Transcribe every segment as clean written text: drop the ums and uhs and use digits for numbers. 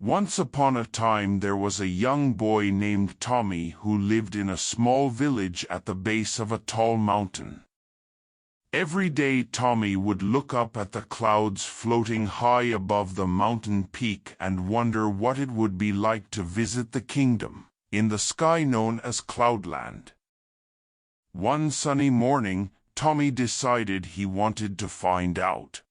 Once upon a time there was a young boy named Tommy who lived in a small village at the base of a tall mountain. Every day Tommy would look up at the clouds floating high above the mountain peak and wonder what it would be like to visit the kingdom in the sky known as Cloudland. One sunny morning, Tommy decided he wanted to find out.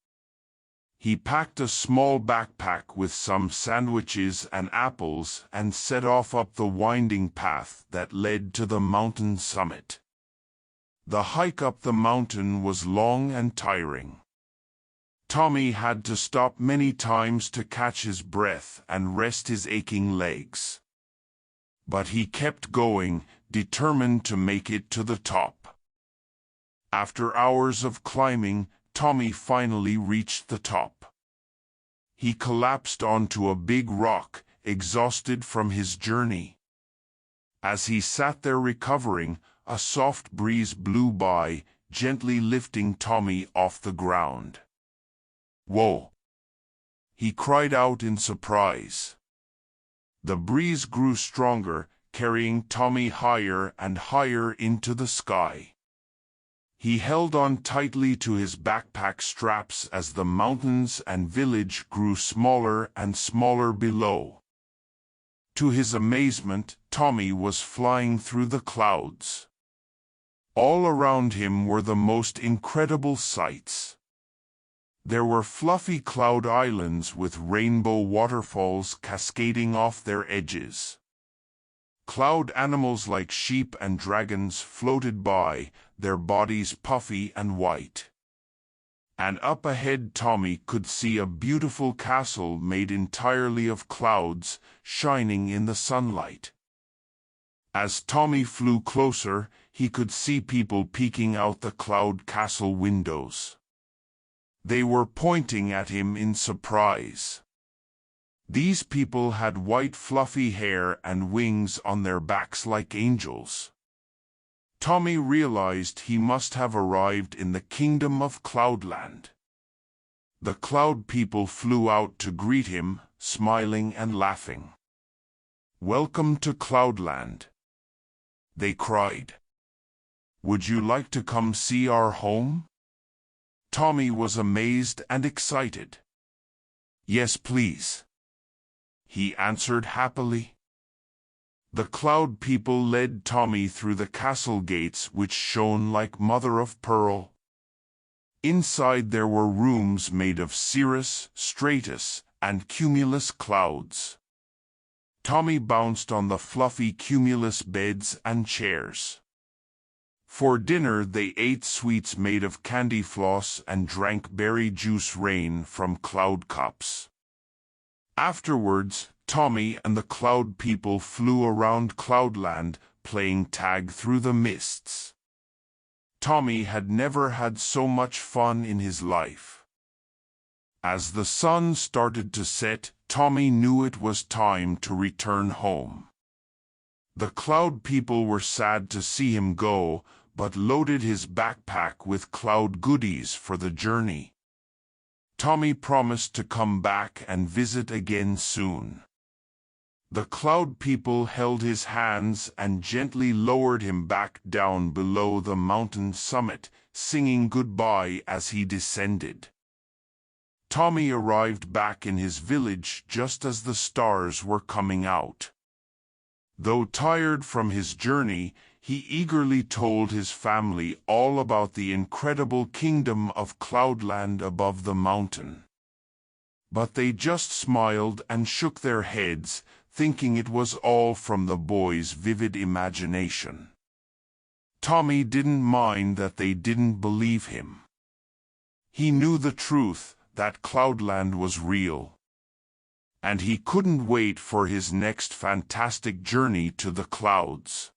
He packed a small backpack with some sandwiches and apples and set off up the winding path that led to the mountain summit. The hike up the mountain was long and tiring. Tommy had to stop many times to catch his breath and rest his aching legs. But he kept going, determined to make it to the top. After hours of climbing, Tommy finally reached the top. He collapsed onto a big rock, exhausted from his journey. As he sat there recovering, a soft breeze blew by, gently lifting Tommy off the ground. "Whoa!" he cried out in surprise. The breeze grew stronger, carrying Tommy higher and higher into the sky. He held on tightly to his backpack straps as the mountains and village grew smaller and smaller below. To his amazement, Tommy was flying through the clouds. All around him were the most incredible sights. There were fluffy cloud islands with rainbow waterfalls cascading off their edges. Cloud animals like sheep and dragons floated by, their bodies puffy and white. And up ahead Tommy could see a beautiful castle made entirely of clouds, shining in the sunlight. As Tommy flew closer, he could see people peeking out the cloud castle windows. They were pointing at him in surprise. These people had white fluffy hair and wings on their backs like angels. Tommy realized he must have arrived in the kingdom of Cloudland. The cloud people flew out to greet him, smiling and laughing. "Welcome to Cloudland," they cried. "Would you like to come see our home?" Tommy was amazed and excited. "Yes, please," he answered happily. The cloud people led Tommy through the castle gates which shone like mother of pearl. Inside there were rooms made of cirrus, stratus, and cumulus clouds. Tommy bounced on the fluffy cumulus beds and chairs. For dinner they ate sweets made of candy floss and drank berry juice rain from cloud cups. Afterwards, Tommy and the cloud people flew around Cloudland, playing tag through the mists. Tommy had never had so much fun in his life. As the sun started to set, Tommy knew it was time to return home. The cloud people were sad to see him go, but loaded his backpack with cloud goodies for the journey. Tommy promised to come back and visit again soon. The cloud people held his hands and gently lowered him back down below the mountain summit, singing goodbye as he descended. Tommy arrived back in his village just as the stars were coming out. Though tired from his journey, he eagerly told his family all about the incredible kingdom of Cloudland above the mountain. But they just smiled and shook their heads, thinking it was all from the boy's vivid imagination. Tommy didn't mind that they didn't believe him. He knew the truth, that Cloudland was real. And he couldn't wait for his next fantastic journey to the clouds.